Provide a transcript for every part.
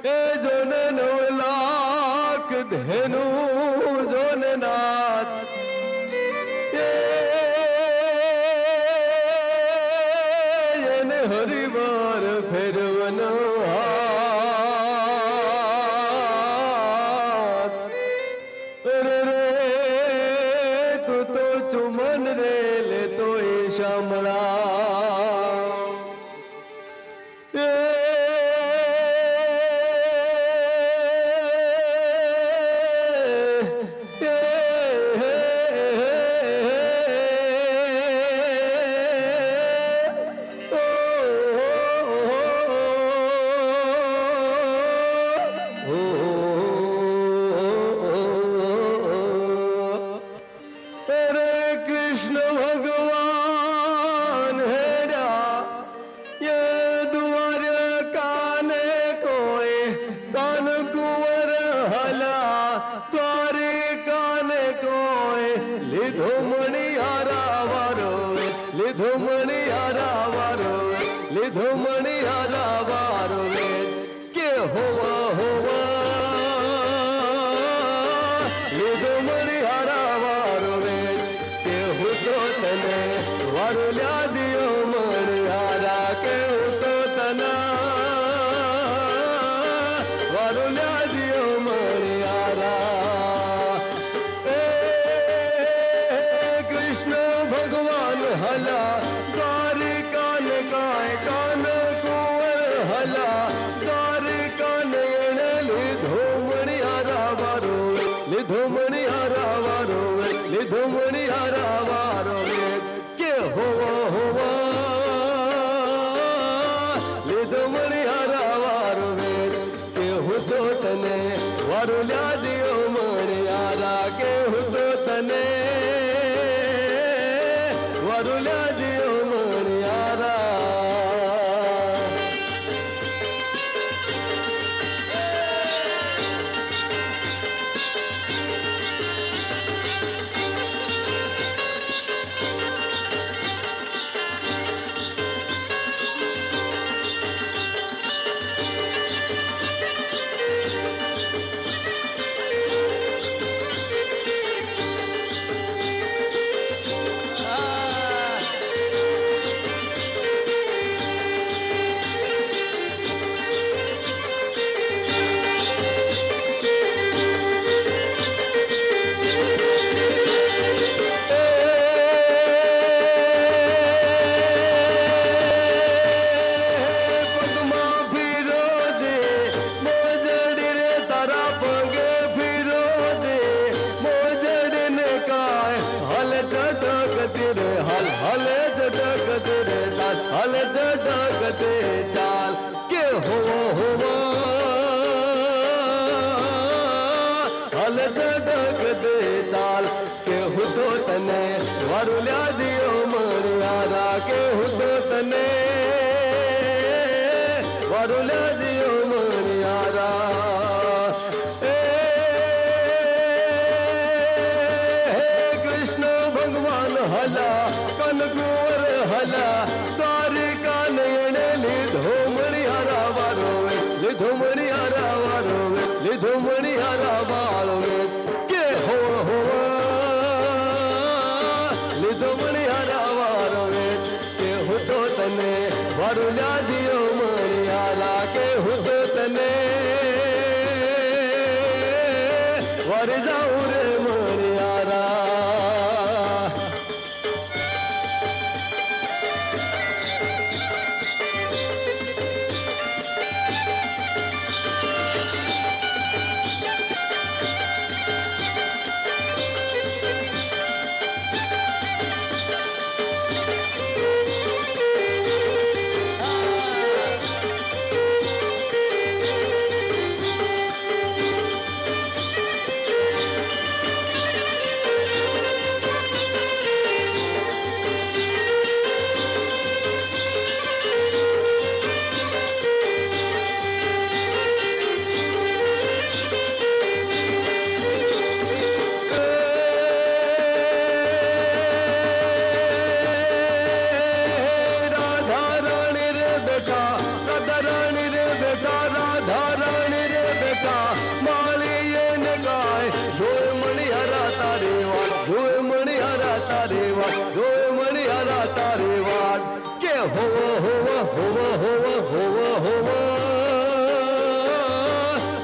એ જોને 9 લાખ ધેનુ જોને નાથ એને હરિવાર ફેરવનો હાથ રે રે તું તો ચુમન રે લે તો એ શામળા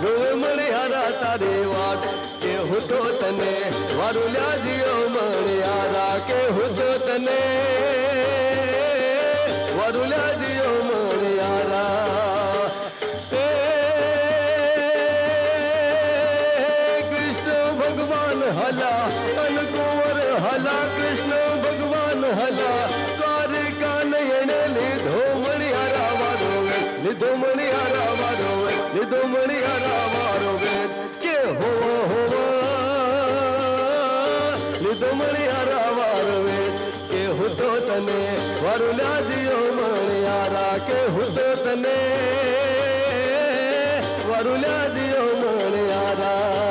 રોવે મણિયારા તારે વાટ કે હું તો તને વારુલ્યા દિયો મણિયારા કે હું તો તને વારુલ્યા દિયો મણિયારા કૃષ્ણ ભગવાન હલા અનકુંવર હલા કૃષ્ણ ભગવાન હલા દ્વારિકા નયને લીધો મણિયારા વારો લીધો મણિયારા વારો લીધો મણિયારા વારો કે હો લીધો મણિયારા વારો કે હું તો તને વારુલ્યા દિયો મણિયારા કે હું તો તને વારુલ્યા દિયો મણિયારા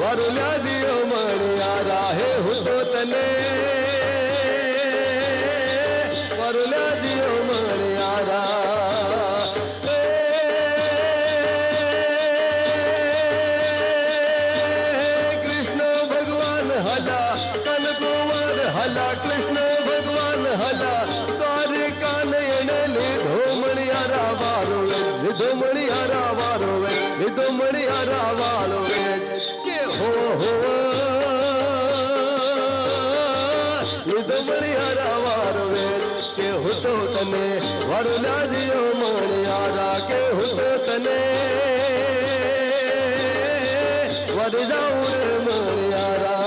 વારુલ્યા દિયો મણિયારા હે હું તો તને વારુલ્યા દિયો મણિયારા કૃષ્ણ ભગવાન હલા કનકુંવર હલા કૃષ્ણ ભગવાન હલા દ્વારિકા નયને લીધો મણિયારા વારો લીધો મણિયારા વારો લીધો મણિયારા વારો લીધો મણિયારા વારો કે હું તો તને વારુલ્યા દિયો મણિયારા કે હું તો તને વરી જાઉં રે મણિયારા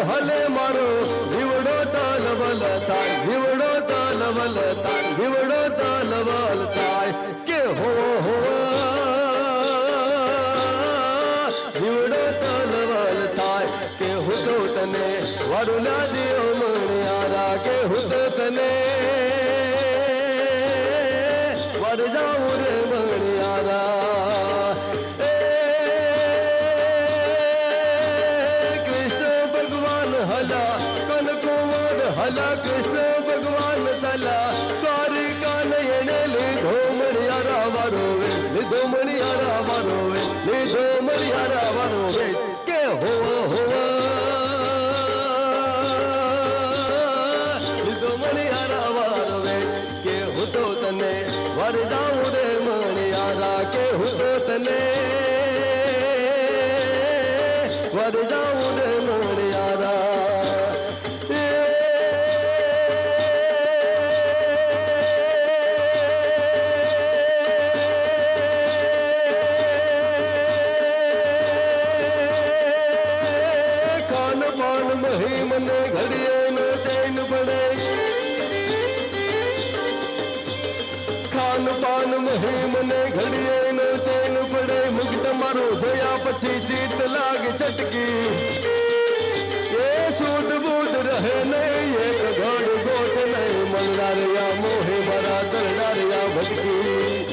હલે મારો જીવડો તાલવલ થાય જીવડો તાલવલ થાય જીવડો તાલવલ થાય કે હો જીવડો તાલવલ થાય કે હું તો તને વારુલ્યા દિયો મણિયારા કે હું તો તને વર જાઉં રે મણિયારા હલા કૃષ્ણ ભગવાન તલા દ્વારિકા નયને લીધો મણિયારા વારો લીધો મણિયારા વારો લીધો મણિયારા વારો કે હો લીધો મણિયારા વારો કે હું તો તને વર જાઉં રે મણિયારા કે હું તો તને વર જાઉં રે મણિયારા પાન મહી મને ઘડીએ નો ચૈન પડે ખાન પાન મહી મને ઘડીએ નો ચૈન પડે મુખ તમારો જોયા પછી ચિત્ત લાગે ચટકી એ સૂટ બૂટ રહે નહીં એક ઘડ ગોટ નહીં મલડારિયા મોહે મારા દરડારિયા ભટકી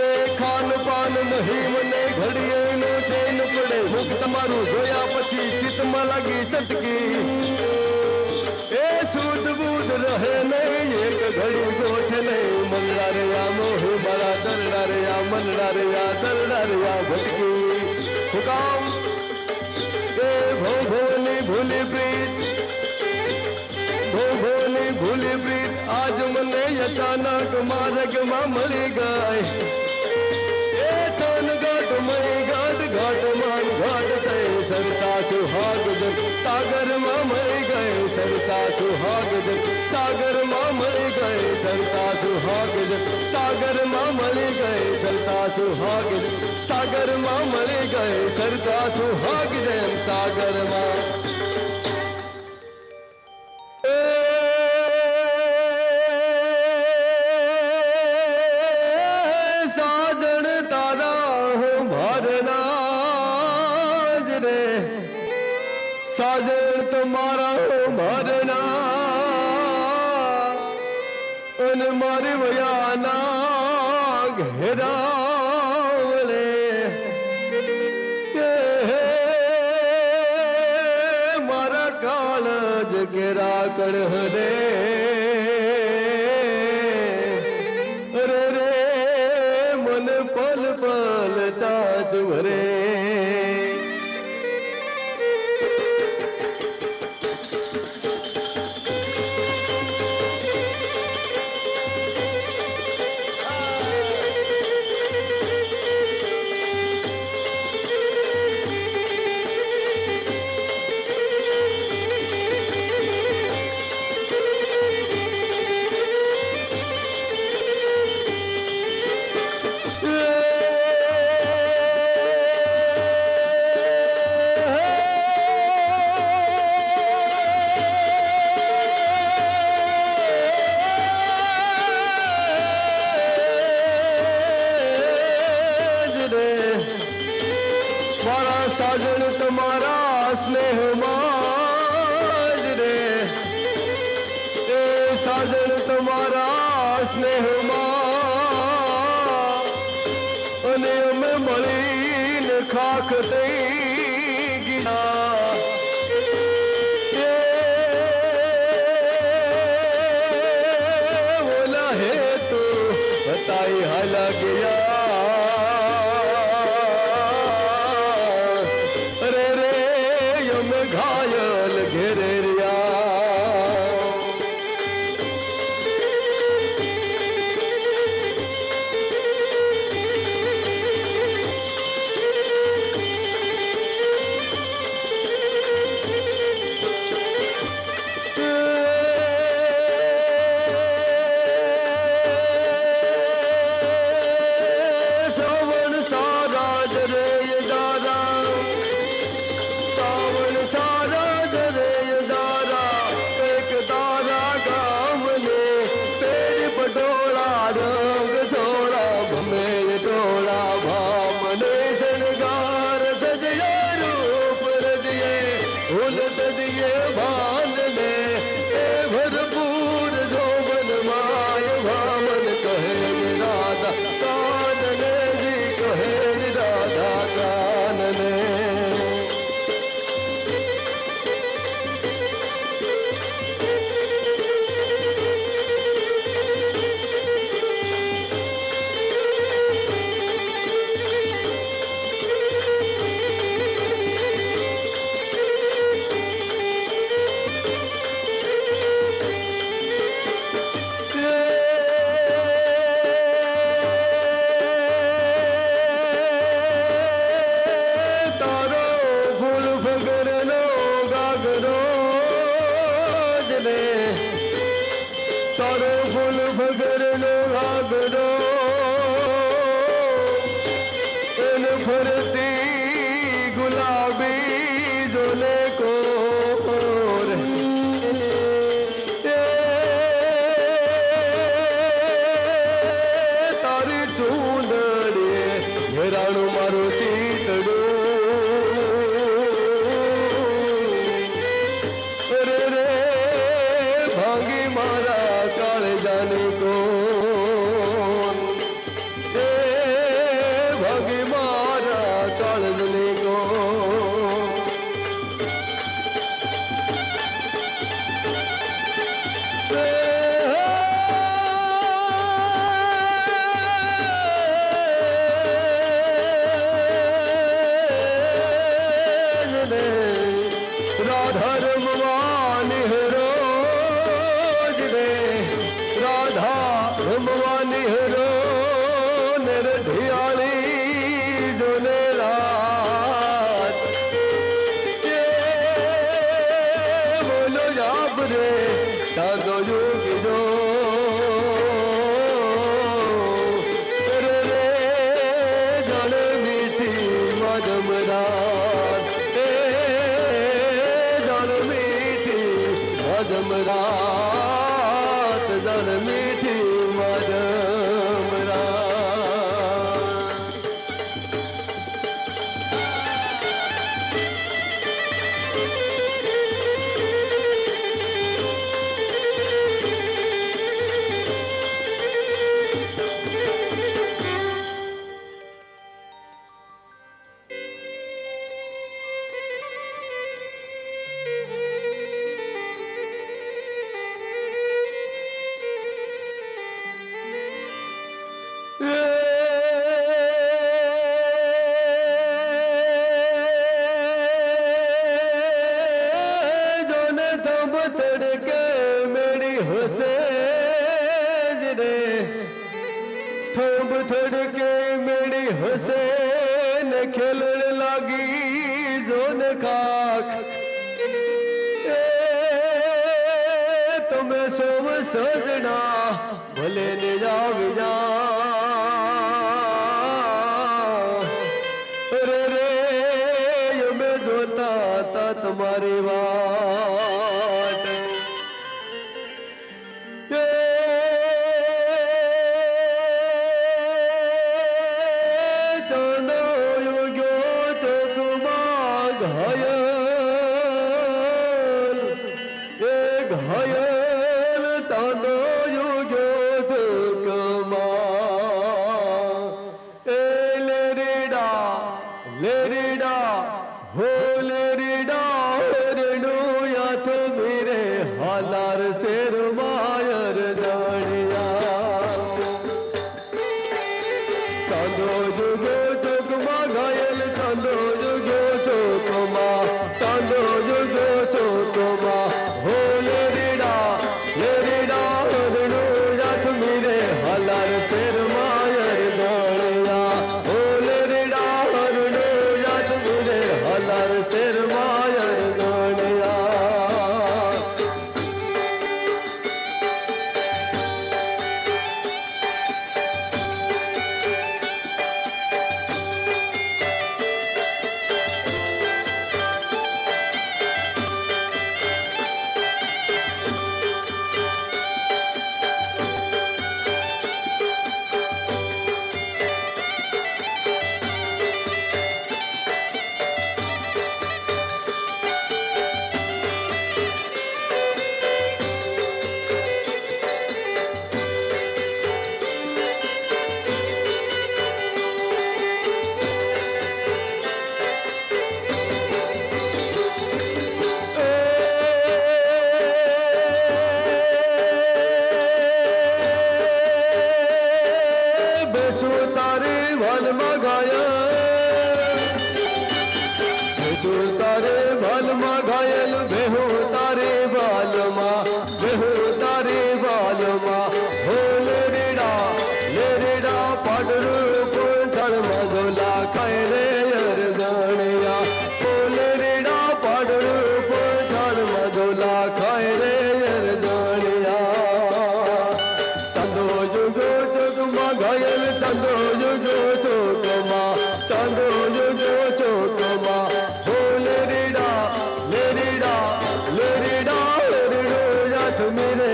એ ખાન પાન મહી મને ઘડીએ નો ચૈન પડે મુખ તમારું જોયા પછી ચિત્તમાં લાગી ચટકી એ સૂટ બૂટ રહે નહીં એક ઘડી ગોઠ નહીં મલડારિયા મોહે મારા દરડારિયા મલડારિયા દરડારિયા ભટકી હુકામ ભોની ભૂલી પ્રીત ભોની ભૂલી પ્રીત આજ મને અચાનક માર્ગમાં મળી ગઈ એ તન ઘાટ મળી ઘાટ ઘાટ માન ઘાટ થઈ સરતા સુહાગ સાગરમાં મળી ગઈ સરતા સુહાગ સાગરમાં મળી ગઈ સરતા સુહાગ સાગરમાં મળી ગઈ સરતા સુહાગ સાગરમાં મળી ગઈ સરતા સુહાગ જેમ સાગરમાં સાજણ તારા હું ભરના જ રે સાજણ તમારા હું ભરના અને મારી વયાના ઘેરાવળે મારા કાળ જ ઘેરા કડહ રે રે રે મન પલ પલ ચાચ ભરે સાજણ તમારા સ્નેહમાં જ રે એ સાજણ તમારા સ્નેહમાં અને અમે મળીને ખાખ થઈ ગયા ઓલા હે તો બતાઈ હાલા ગયા ઘાયલ ઘેરેરિયા શ્રવણ સારા જ રે દાદા શ્રાવણ સારા જ રે દારા એક તારા ગામને પેર પટોળા રંગ સોળા ભમે ટોળા ભામને શણગાર સજયા રૂપ રજયે ભૂલ તજયે ભાનને એ ભરપૂર જોબન માય ભામન કહે રાધા કાનને જી કહે રાધા કાનને તારો ફૂલ ભગરનો ઘાઘરો એને ફરતી ગુલાબી જોને કો રે ચાંદો યુગી જો રે રે જળ મીઠી મધમરાત એ જળ મીઠી મધમરાત જળ મીઠી મધમરાત थड़के मेरी हुसैन खेलने लगी जोन खाक तुम्हें सोम सजना भले ने जाओ जा रे रे ये मैं जोता था तुम्हारी बात ઘાયલ ચાંદો યુગ્યો ચકમાં એ લેરીડા હો લેરીડા રેડું યાથ મીરે હાલાર શેર માયર જાણિયા ચાંદો યુગ્યો ચકમાં ઘાયલ ચાંદો યુગ્યો ચકમાં ચાંદો યુગ્યો ચકમાં હો हलार शेर मायर गणिया होले रेडा हरडो याद मुरे हलार शेर मायर गणिया तारे बालमा घायल बेहू तारे बालमा हो लेरीडा पाडरू कोंथळ मधोला काय रे अरगणिया हो लेरीडा पाडरू कोंथळ मधोला काय रे अरगणिया चांदो युगो चोकमा घायल चांदो युगो चोकमा चांदो युगो चोकमा लेरीडा लेरीडो याथ मेरे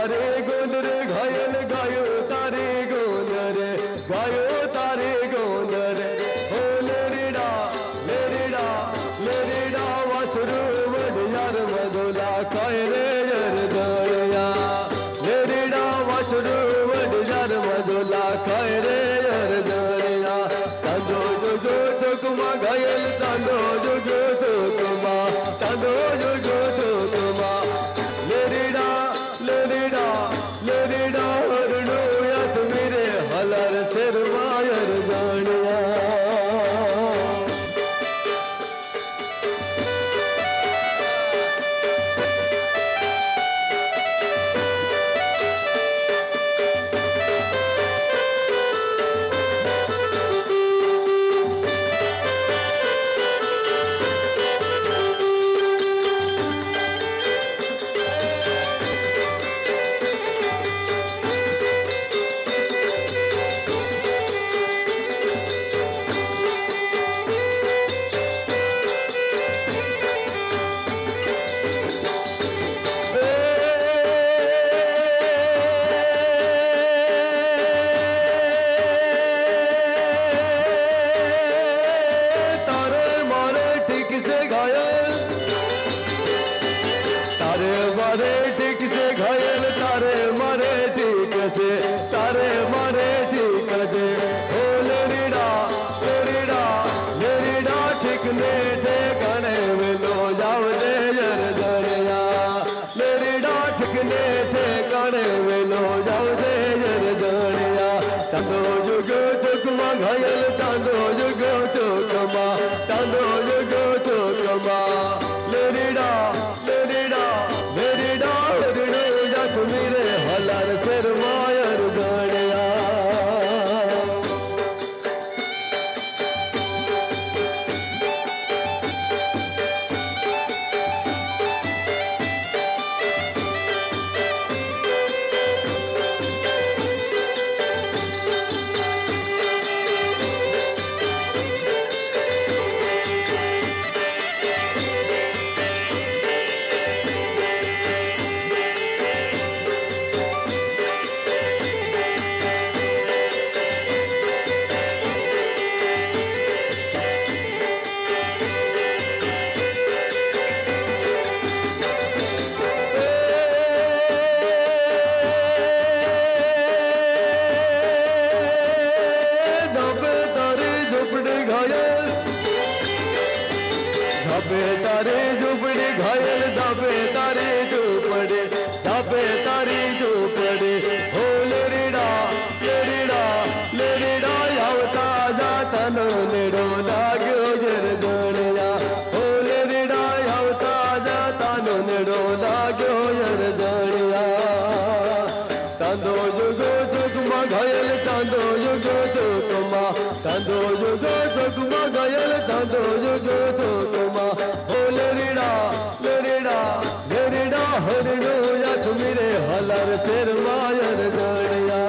तारे गोंद रे घायल गायो तारे गोंद रे गायो तारे गोंद रे ओ लेरीडा लेरीडा लेरीडा वासरू वडियार मधुला काय रे यर दळया लेरीडा वासरू वडियार मधुला काय रे यर दळया चांदो जोगो चोकमा घायल चांदो जोगो चोकमा चांदो जोगो चोकमा लेरीडा लेरीडा लेरीडा हरणो यात मेरे हलर सिरवायर जानिया तारे मारे ठीक से हो लेरीडा लेरीडा लेरीडा ठिकने ठिकाने मिलो जाओ दे यर दरिया लेरीडा ठिकने ठिकाने मिलो जाओ दे यर दरिया चांदो जुगो चुकमा घायल चांदो जुगो चुकमा चांदो जुगो चुकमा लेरीडा लेरीडा लेरीडा हरणो जात मेरे हलर सिरवायर गणया तारे झुपड़ी घायल दाबे तारे झुपड़े दाबे तारे झुपड़े हो लेरीडा लेरीडा लेरीडा आवता जाता नो लेडो लाग्यो जर दणया हो लेरीडा आवता जाता नो लेडो लाग्यो जर दणया चांदो जुगो चुकमा घायल चांदो जुगो चुकमा चांदो जुगो चुकमा घायल चांदो जुगो चुकमा हो लेरीडा लेरीडा लेरीडा हरणो यात मेरे हलर सिरवायर गणया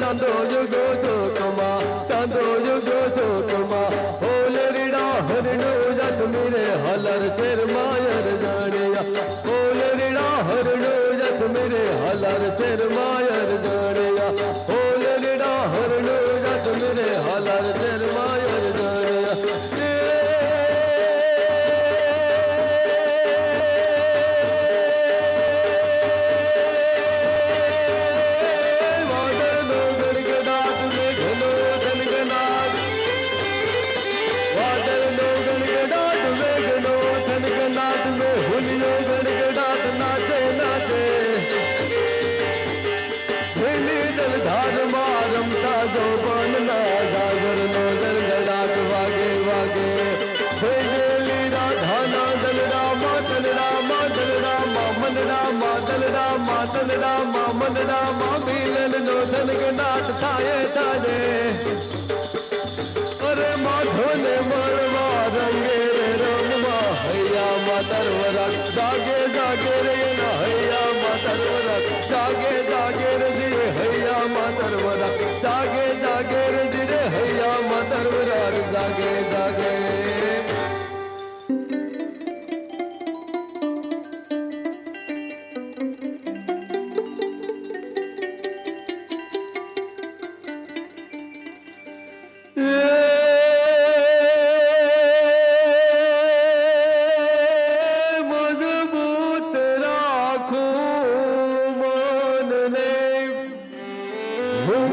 चांदो जुगो चोकमा चांदो जुगो चोकमा हो लेरीडा हरणो जत मेरे हलर सिर मायर जानिया हो लेरीडा हरणो जत मेरे हलर सिर मायर जानिया हो लेरीडा हरणो जत मेरे हलर सिर मायर जानिया મનડામાં મિલનનો ધનગનાટ થાય થાય અરે માધવને મળવા રંગે રે રંગમાં હૈયામાં તરવરા જાગે જાગે રે હૈયામાં તરવરા જાગે જાગે રે હૈયામાં તરવરા જાગે જાગે રે હૈયામાં તરવરા જાગે જાગે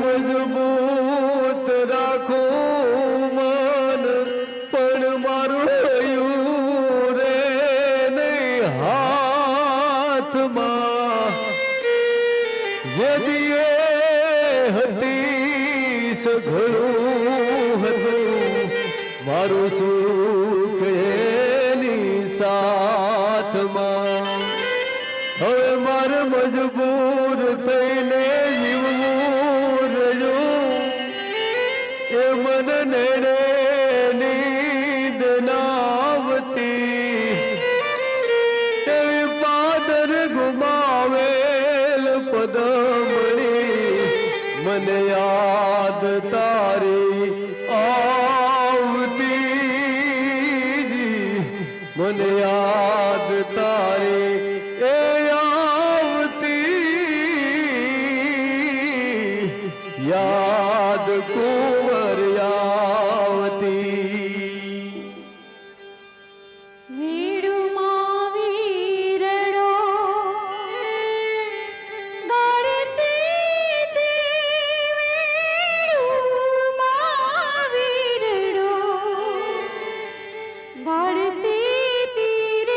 મજબૂત રાખો મન પણ મારું હૈયું રે નહીં હાથમાં યદી એ હતી સઘળું હતું મારું સુખ એની સાથમાં હવે મારે મજબૂર થઈને મન નેડે નીંદ નાવતી એવી પાદર ગુમાવેલ પદમણી મને યાદ તારી આવતી મને યાદ તારી એ આવતી યાદ કુંવર તીરે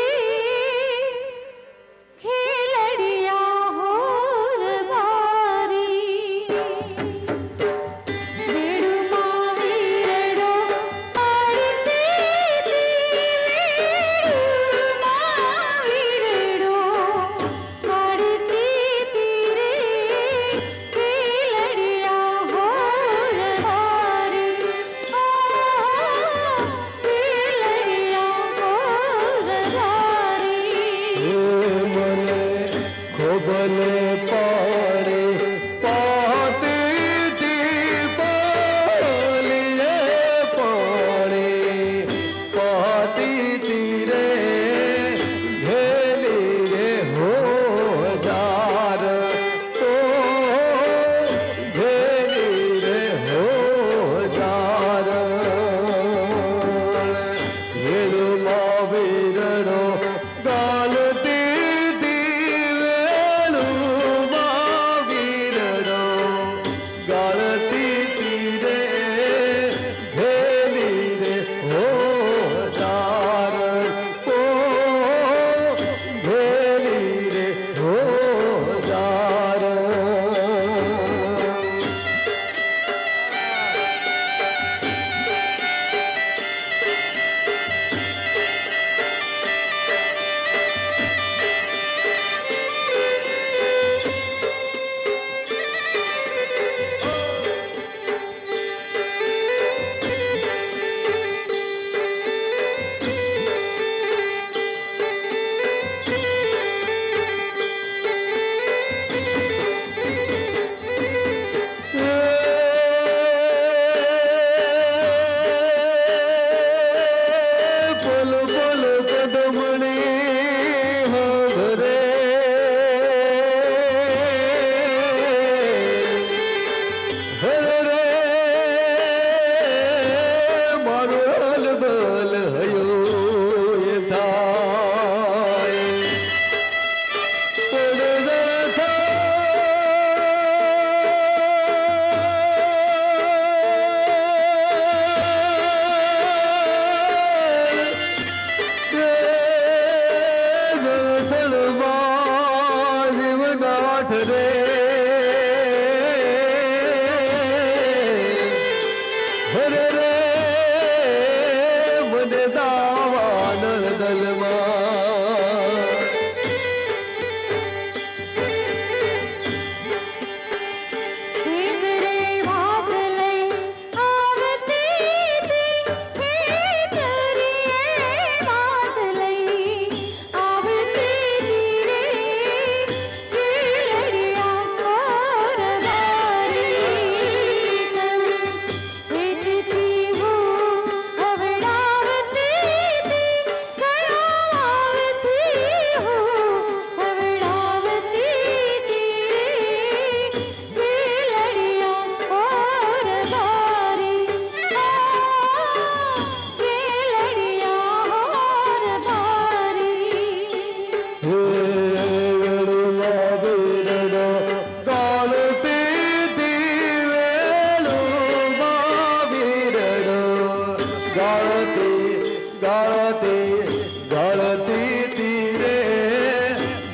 ગાળતી ગાળતી ગાળતી તીરે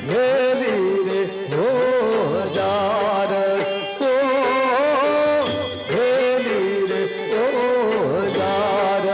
ભેલી રે હો જાર ઓ ભેલી રે ઓ જાર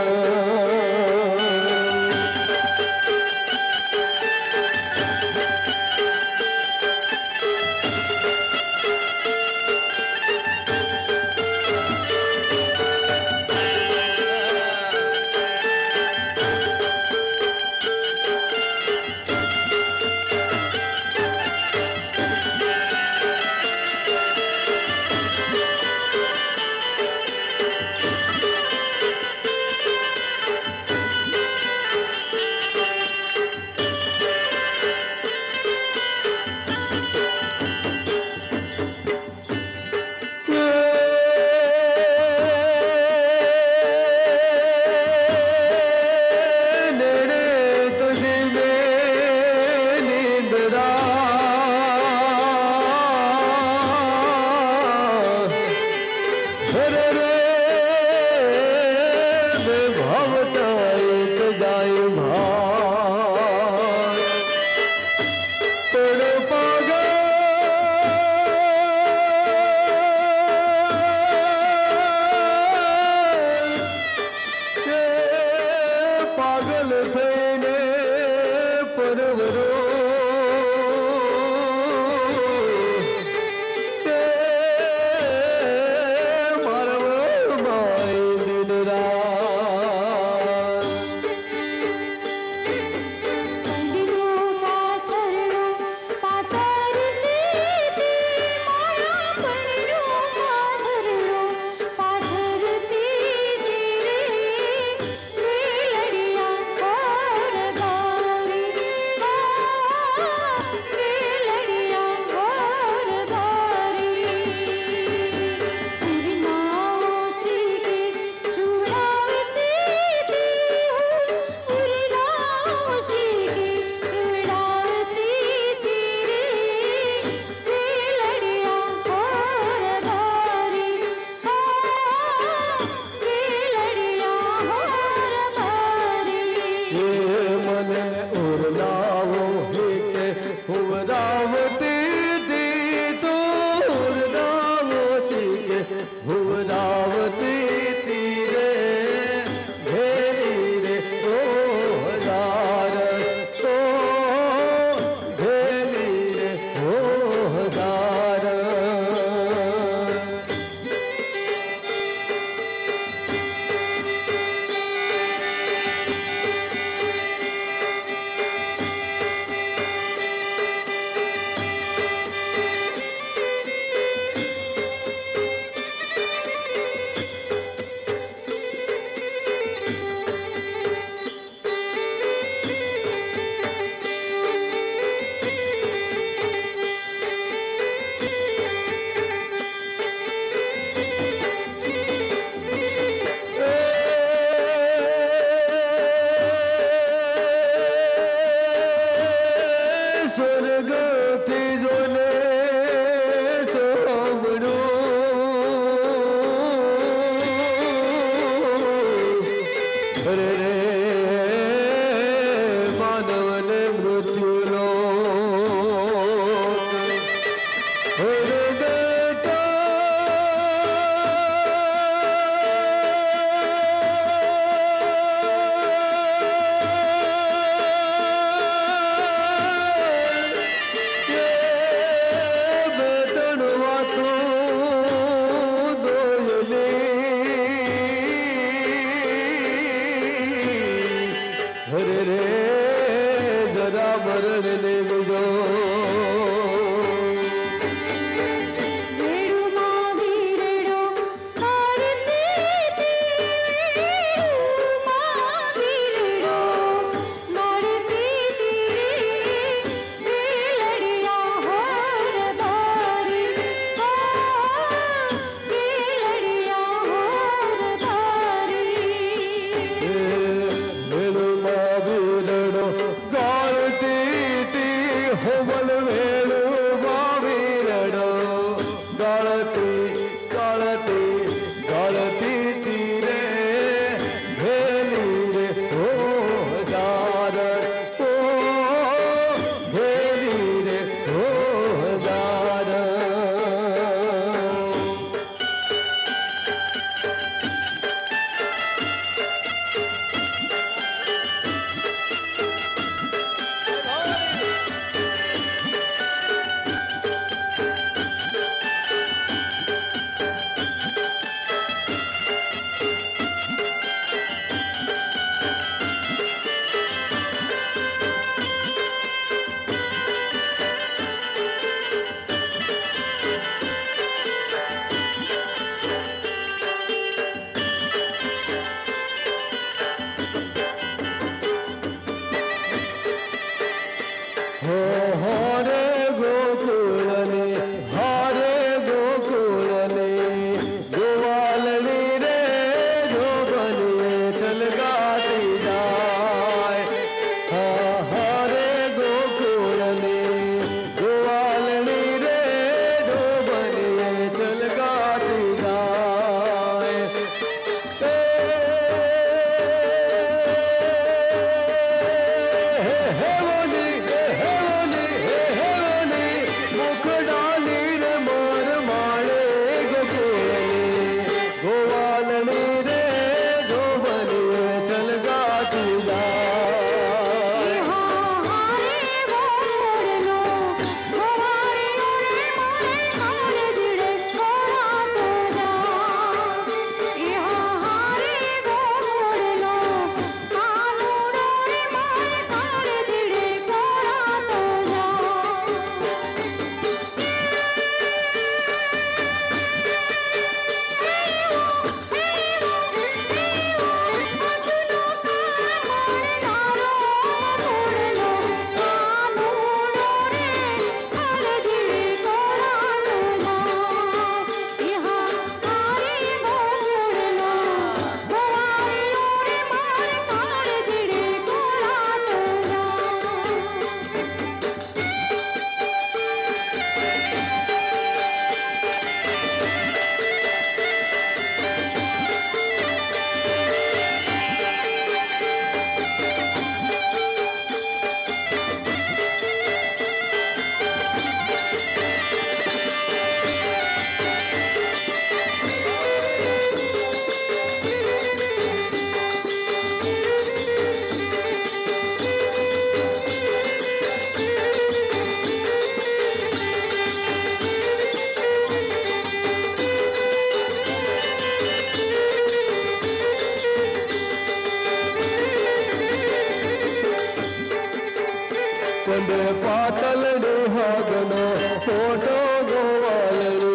पंडे पातलड़ी हागनो फोटो गोवालड़ी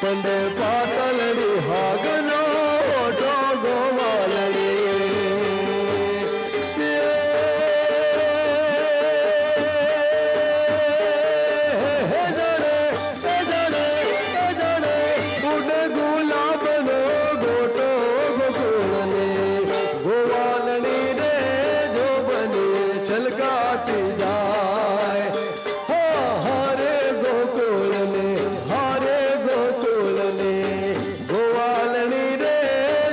पंडे पातलड़ी हागनो फोटो गोवालड़ी उड़े गुलाबनो गोटो गोकुलने गोवालड़ी रे जो बने छलकाती जाए हो हारे गोकुल ने गोवालड़ी रे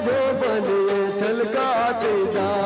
जो बने छलकाती जाए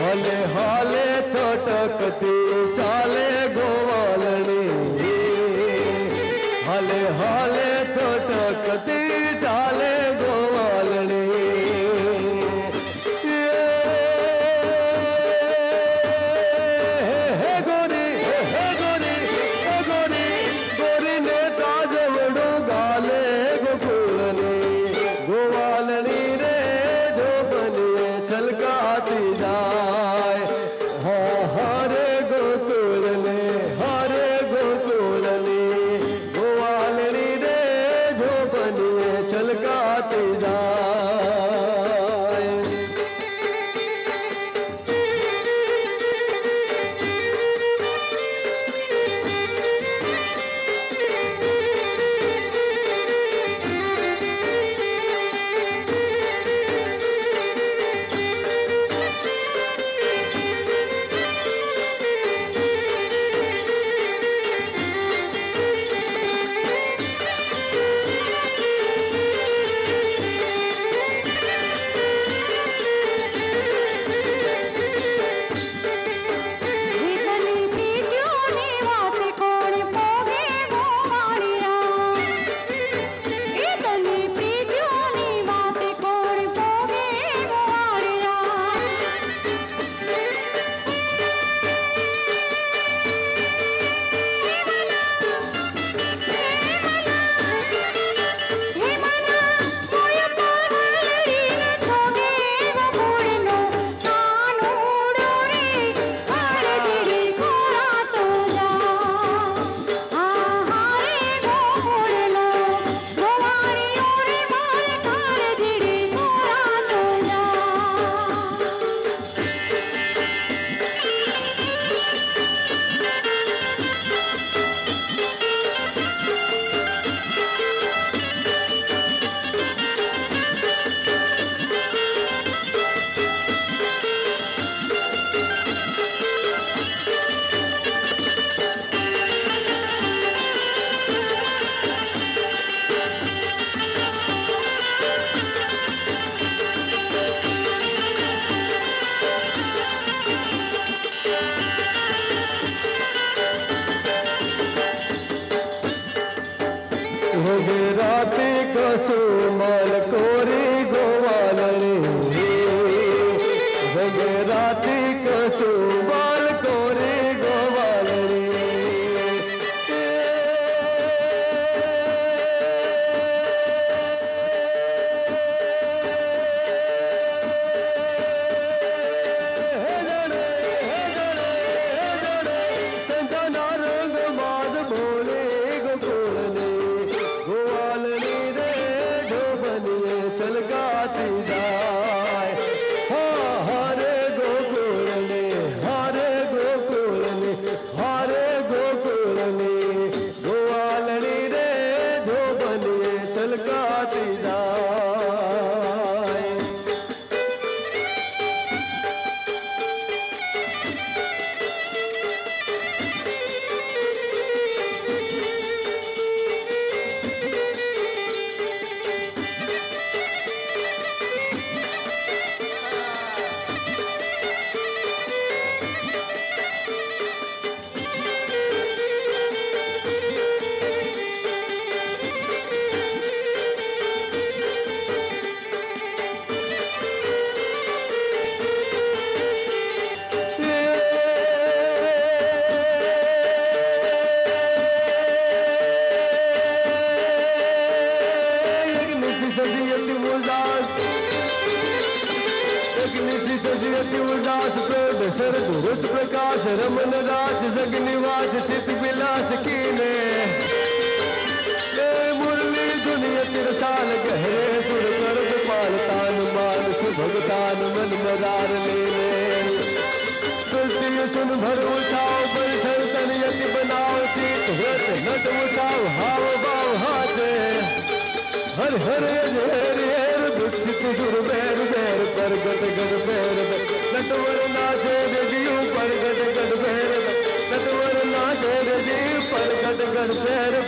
हाले हाले छोटकती चाले गोवालनी हाले हाले छोटकती चाले गोवालनी हे गोरी हे गोरी हे गोरी गोरी ने ताजवड़ो गाले गोकुलनी गोवालनी रे जो बने छलकाती जाए हाँ रे गो ज्योत प्रकाश रमन राज जग निवास चित विलास कीने मुरली दुनिया तिरसाल गहरे सुर कर पाल तान मान भगतान मन मदार लेने तुलसी सुन भर उठाओ बल तन यति बनाओ चीत व्रत नट उठाओ हाव भाव हाथे हर हर हर हर दुखित सुर बैर बैर पर गट गट बैर नटवर नाचे रजियो पर गट गट बैर नटवर नाचे रजी पर गट गट बैर